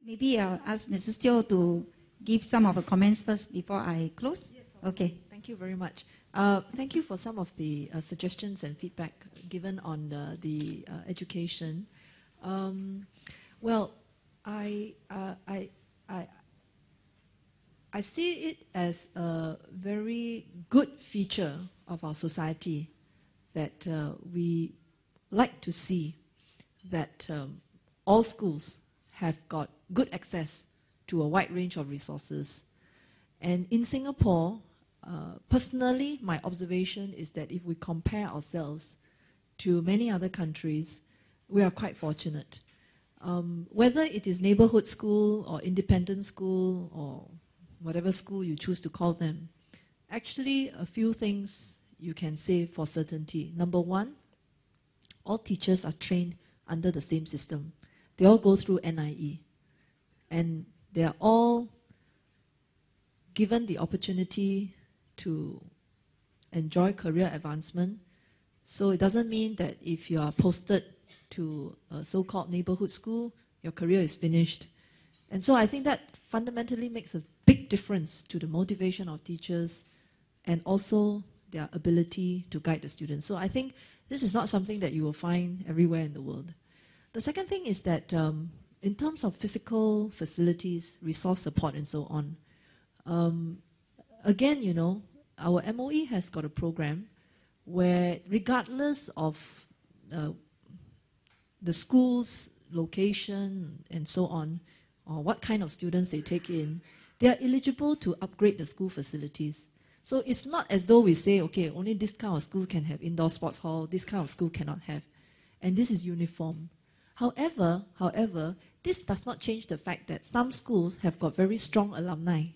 Maybe I'll ask Mrs. Teo to give some of her comments first before I close. Yes, okay. Thank you very much. Thank you for some of the suggestions and feedback given on the education. Well, I see it as a very good feature of our society that we like to see that all schools have got good access to a wide range of resources. And in Singapore, personally, my observation is that if we compare ourselves to many other countries, we are quite fortunate. Whether it is neighborhood school or independent school or whatever school you choose to call them, actually a few things you can say for certainty. Number one, all teachers are trained under the same system. They all go through NIE. And they are all given the opportunity to enjoy career advancement. So it doesn't mean that if you are posted to a so-called neighborhood school, your career is finished. And so I think that fundamentally makes a big difference to the motivation of teachers and also their ability to guide the students. So I think this is not something that you will find everywhere in the world. The second thing is that in terms of physical facilities, resource support and so on, again, you know, our MOE has got a program where regardless of the school's location and so on, or what kind of students they take in, they are eligible to upgrade the school facilities. So it's not as though we say, okay, only this kind of school can have indoor sports hall, this kind of school cannot have. And this is uniform. However, this does not change the fact that some schools have got very strong alumni.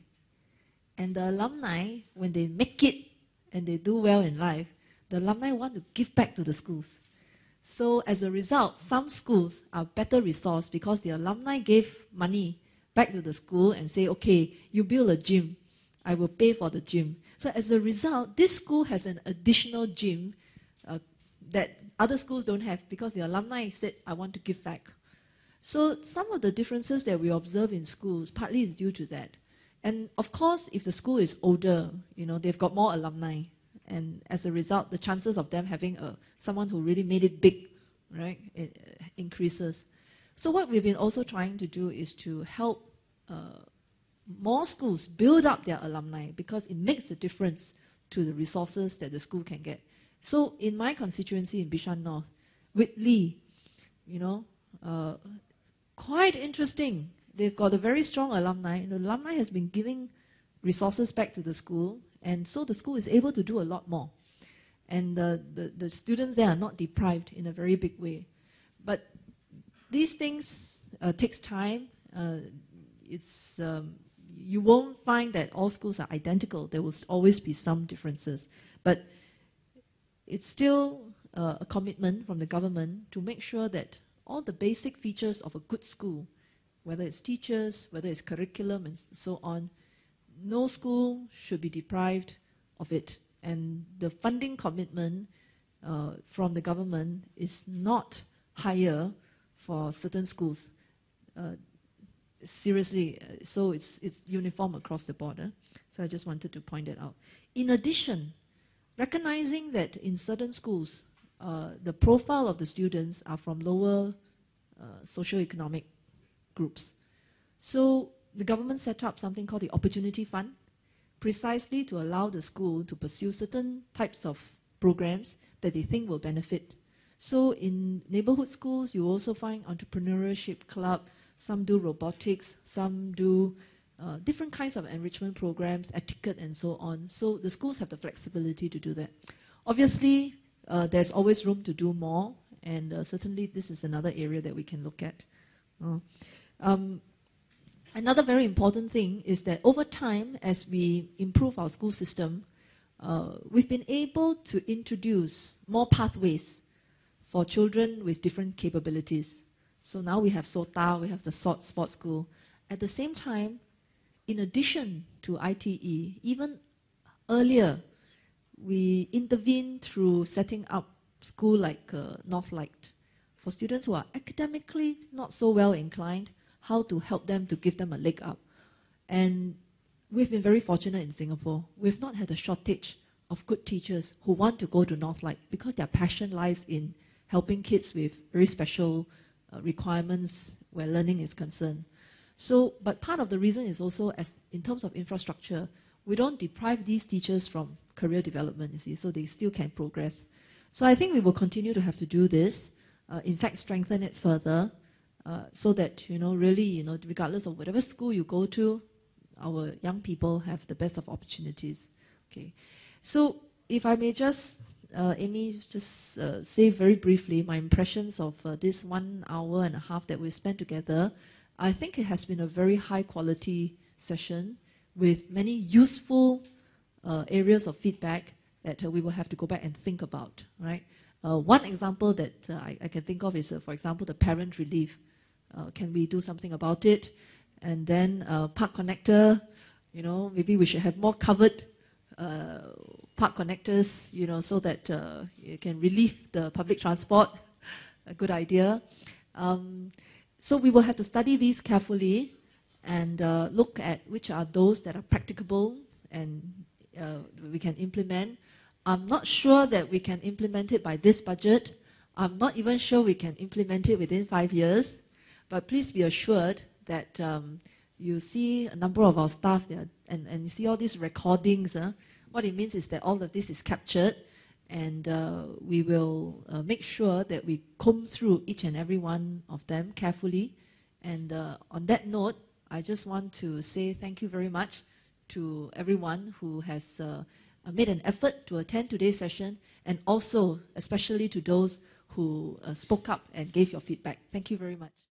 And the alumni, when they make it and they do well in life, the alumni want to give back to the schools. So as a result, some schools are better resourced because the alumni gave money back to the school and say, okay, you build a gym, I will pay for the gym. So as a result, this school has an additional gym that other schools don't have because the alumni said, I want to give back. So some of the differences that we observe in schools partly is due to that. And of course, if the school is older, you know, they've got more alumni. And as a result, the chances of them having someone who really made it big, right, it increases. So what we've been also trying to do is to help more schools build up their alumni because it makes a difference to the resources that the school can get. So in my constituency in Bishan North, Whitley, you know, quite interesting. They've got a very strong alumni, and the alumni has been giving resources back to the school, and so the school is able to do a lot more. And the students there are not deprived in a very big way. But these things takes time. You won't find that all schools are identical. There will always be some differences. But it's still a commitment from the government to make sure that all the basic features of a good school, whether it's teachers, whether it's curriculum and so on, no school should be deprived of it. And the funding commitment from the government is not higher for certain schools. Seriously, so it's uniform across the board. So I just wanted to point that out. In addition, recognizing that in certain schools, the profile of the students are from lower socioeconomic groups. So the government set up something called the Opportunity Fund, precisely to allow the school to pursue certain types of programs that they think will benefit. So in neighborhood schools, you also find entrepreneurship club, some do robotics, some do different kinds of enrichment programs, etiquette and so on. So the schools have the flexibility to do that. Obviously, there's always room to do more, and certainly this is another area that we can look at. Another very important thing is that over time, as we improve our school system, we've been able to introduce more pathways for children with different capabilities. So now we have SOTA, we have the sports school. At the same time, in addition to ITE, even earlier, we intervene through setting up school like Northlight for students who are academically not so well inclined. how to help them to give them a leg up. And we've been very fortunate in Singapore. We've not had a shortage of good teachers who want to go to Northlight because their passion lies in helping kids with very special requirements where learning is concerned. So, but part of the reason is also, as in terms of infrastructure, we don't deprive these teachers from career development, you see, so they still can progress. So I think we will continue to have to do this, in fact strengthen it further, so that, really, regardless of whatever school you go to, our young people have the best of opportunities. Okay, so if I may just, Amy, just say very briefly my impressions of this 1 hour and a half that we spent together. I think it has been a very high quality session with many useful areas of feedback that we will have to go back and think about, right? One example that I can think of is, for example, the parent relief. Can we do something about it? And then park connector, maybe we should have more covered park connectors, so that you can relieve the public transport. A good idea. So we will have to study these carefully and look at which are those that are practicable and we can implement. I'm not sure that we can implement it by this budget. I'm not even sure we can implement it within 5 years. But please be assured that you see a number of our staff there, and you see all these recordings. What it means is that all of this is captured, and we will make sure that we comb through each and every one of them carefully. And on that note, I just want to say thank you very much to everyone who has made an effort to attend today's session, and also especially to those who spoke up and gave your feedback. Thank you very much.